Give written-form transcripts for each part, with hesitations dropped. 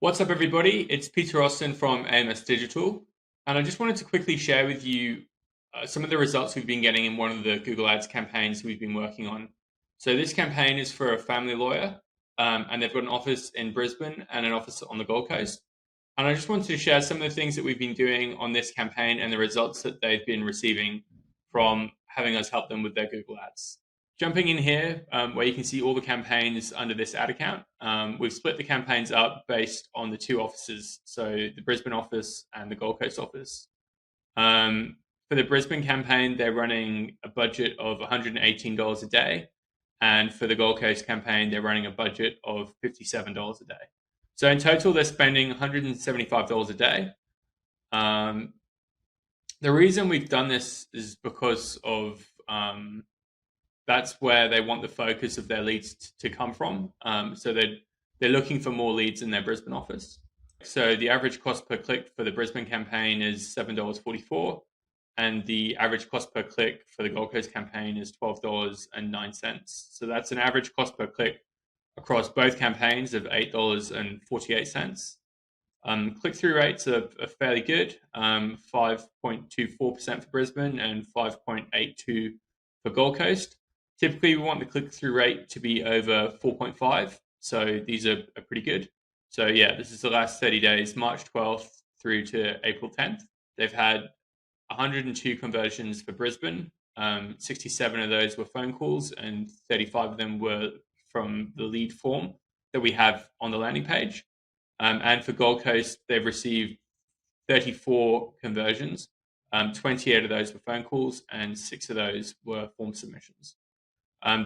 What's up, everybody? It's Peter Austin from AMS Digital, and I just wanted to quickly share with you some of the results we've been getting in one of the Google Ads campaigns we've been working on. So this campaign is for a family lawyer, and they've got an office in Brisbane and an office on the Gold Coast. And I just wanted to share some of the things that we've been doing on this campaign and the results that they've been receiving from having us help them with their Google Ads. Jumping in here, where you can see all the campaigns under this ad account, we've split the campaigns up based on the two offices, so the Brisbane office and the Gold Coast office. For the Brisbane campaign, they're running a budget of $118 a day, and for the Gold Coast campaign, they're running a budget of $57 a day. So in total, they're spending $175 a day. The reason we've done this is because of that's where they want the focus of their leads to come from. So they're looking for more leads in their Brisbane office. So the average cost per click for the Brisbane campaign is $7.44, and the average cost per click for the Gold Coast campaign is $12.09. So that's an average cost per click across both campaigns of $8.48. Click-through rates are fairly good, 5.24% for Brisbane and 5.82% for Gold Coast. Typically, we want the click-through rate to be over 4.5, so these are pretty good. So yeah, this is the last 30 days, March 12th through to April 10th. They've had 102 conversions for Brisbane. 67 of those were phone calls, and 35 of them were from the lead form that we have on the landing page. And for Gold Coast, they've received 34 conversions. 28 of those were phone calls, and 6 of those were form submissions.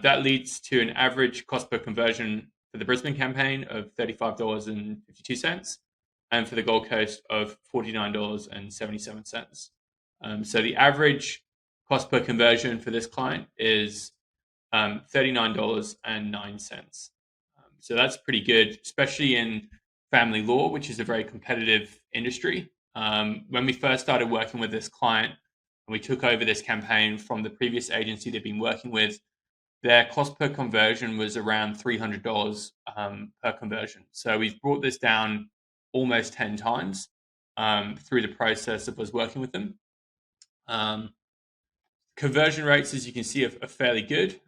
That leads to an average cost per conversion for the Brisbane campaign of $35.52, and for the Gold Coast of $49.77. So the average cost per conversion for this client is $39.09. So that's pretty good, especially in family law, which is a very competitive industry. When we first started working with this client and we took over this campaign from the previous agency they've been working with, their cost per conversion was around $300 per conversion. So we've brought this down almost 10 times through the process of us working with them. Conversion rates, as you can see, are fairly good.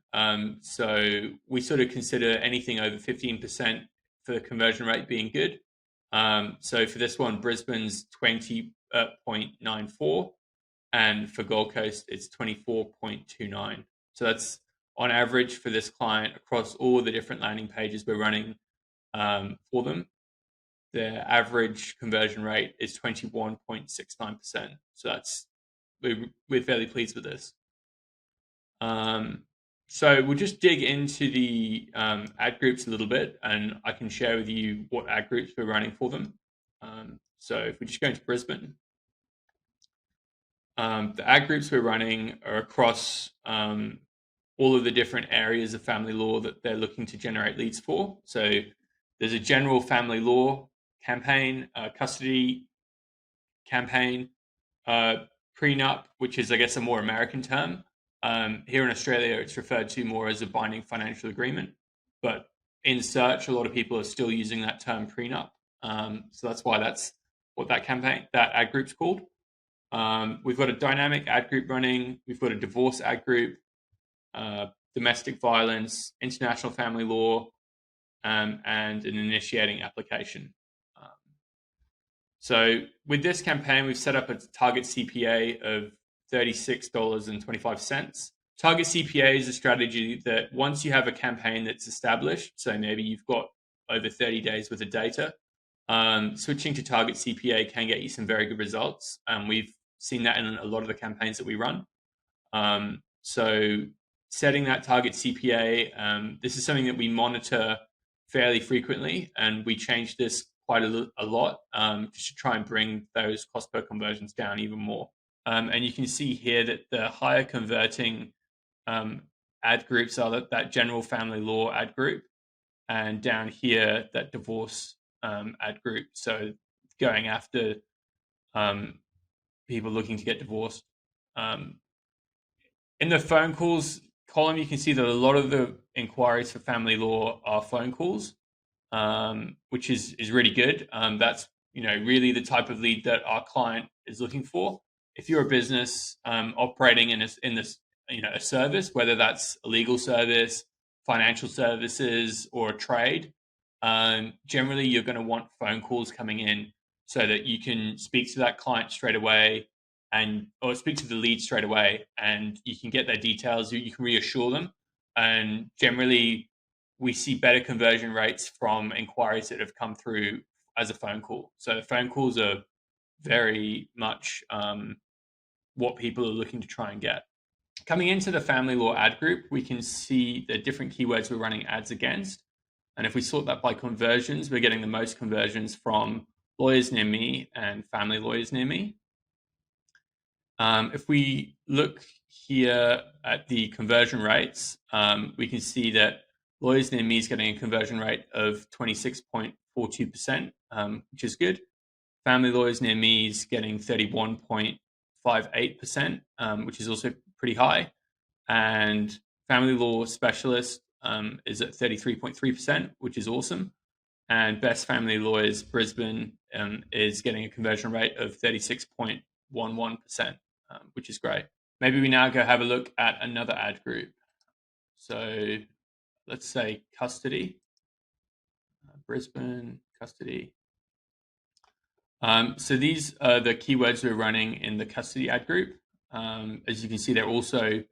So we sort of consider anything over 15% for the conversion rate being good. So for this one, Brisbane's 20.94, and for Gold Coast, it's 24.29. So that's on average for this client across all the different landing pages we're running for them. Their average conversion rate is 21.69%. So we're fairly pleased with this. So we'll just dig into the ad groups a little bit, and I can share with you what ad groups we're running for them. So if we just go into Brisbane, the ad groups we're running are across all of the different areas of family law that they're looking to generate leads for. So there's a general family law campaign, custody campaign, prenup, which is, I guess, a more American term. Here in Australia, it's referred to more as a binding financial agreement, but in search, a lot of people are still using that term prenup. So that's why that's what that ad group's called. We've got a dynamic ad group running. We've got a divorce ad group, domestic violence, international family law, and an initiating application. So with this campaign, we've set up a target CPA of $36.25. Target CPA is a strategy that once you have a campaign that's established, so maybe you've got over 30 days worth of data, switching to target CPA can get you some very good results. We've seen that in a lot of the campaigns that we run. So setting that target CPA, this is something that we monitor fairly frequently, and we change this quite a lot just to try and bring those cost per conversions down even more. And you can see here that the higher converting ad groups are that general family law ad group, and down here, that divorce ad group. So going after people looking to get divorced. In the phone calls column, you can see that a lot of the inquiries for family law are phone calls. which is really good. That's really the type of lead that our client is looking for. If you're a business operating in this a service, whether that's a legal service, financial services, or a trade, generally you're going to want phone calls coming in so that you can speak to that client straight away or speak to the lead straight away, and you can get their details. You can reassure them, and generally we see better conversion rates from inquiries that have come through as a phone call. So phone calls are very much what people are looking to try and get. Coming into the family law ad group, we can see the different keywords we're running ads against. And if we sort that by conversions, we're getting the most conversions from lawyers near me and family lawyers near me. If we look here at the conversion rates, we can see that lawyers near me is getting a conversion rate of 26.42%, which is good. Family lawyers near me is getting 31.58%, which is also pretty high. And family law specialist is at 33.3%, which is awesome. And Best Family Lawyers Brisbane is getting a conversion rate of 36.11%, which is great. Maybe we now go have a look at another ad group. So let's say custody, Brisbane, custody. So these are the keywords we're running in the custody ad group. As you can see, they're also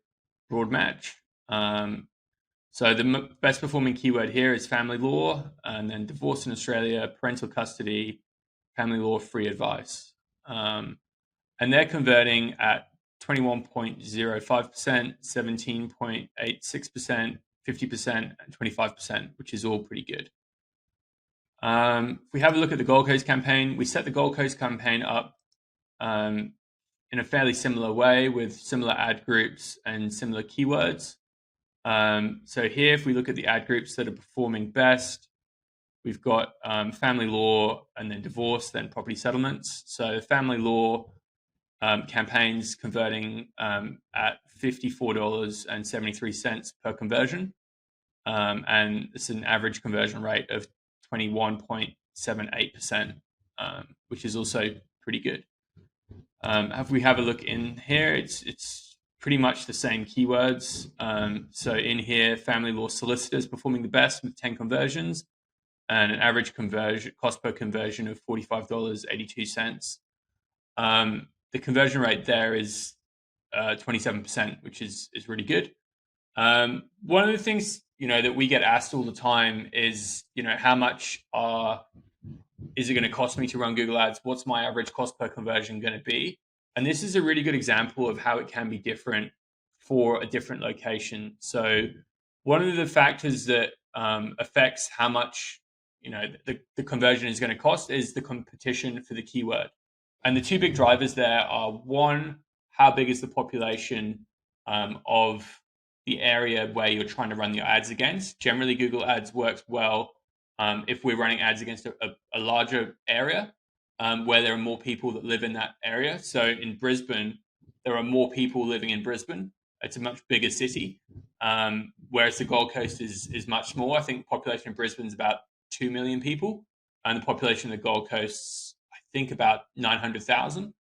broad match. So the best performing keyword here is family law, and then divorce in Australia, parental custody, family law, free advice. And they're converting at 21.05%, 17.86%, 50%, and 25%, which is all pretty good. If we have a look at the Gold Coast campaign, we set the Gold Coast campaign up in a fairly similar way with similar ad groups and similar keywords. So here, if we look at the ad groups that are performing best, we've got family law and then divorce, then property settlements. So family law campaigns converting at $54.73 per conversion. And it's an average conversion rate of 21.78%, which is also pretty good. If we have a look in here, it's pretty much the same keywords. So in here, family law solicitors performing the best with 10 conversions and an average conversion cost per conversion of $45.82. The conversion rate there is 27%, which is really good. One of the things that we get asked all the time is how much is it going to cost me to run Google Ads? What's my average cost per conversion going to be? And this is a really good example of how it can be different for a different location. So one of the factors that affects how much the conversion is going to cost is the competition for the keyword. And the two big drivers there are, one, how big is the population of the area where you're trying to run your ads against. Generally, Google Ads works well if we're running ads against a larger area where there are more people that live in that area. So in Brisbane, there are more people living in Brisbane. It's a much bigger city, whereas the Gold Coast is much smaller. I think the population of Brisbane is about 2 million people, and the population of the Gold Coast, I think, about 900,000.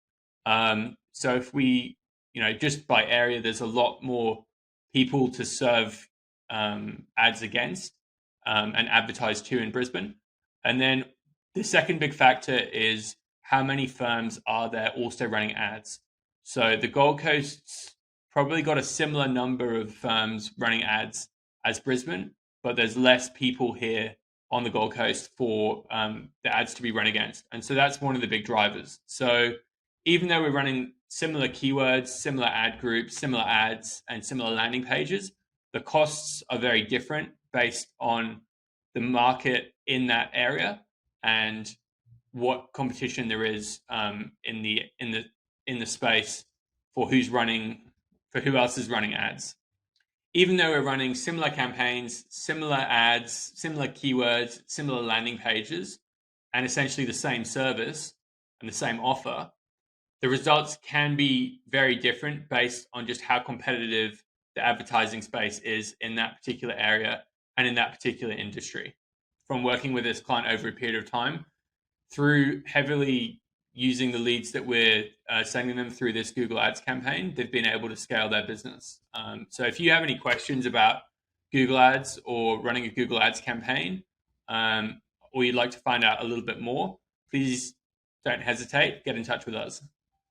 So if we, just by area, there's a lot more people to serve ads against and advertise to in Brisbane. And then the second big factor is how many firms are there also running ads. So the Gold Coast's probably got a similar number of firms running ads as Brisbane, but there's less people here on the Gold Coast for the ads to be run against. And so that's one of the big drivers. So even though we're running similar keywords, similar ad groups, similar ads, and similar landing pages, the costs are very different based on the market in that area and what competition there is in the space for who else is running ads. Even though we're running similar campaigns, similar ads, similar keywords, similar landing pages, and essentially the same service and the same offer, the results can be very different based on just how competitive the advertising space is in that particular area and in that particular industry. from working with this client over a period of time, through heavily using the leads that we're sending them through this Google Ads campaign, they've been able to scale their business. So if you have any questions about Google Ads or running a Google Ads campaign, or you'd like to find out a little bit more, please don't hesitate, get in touch with us.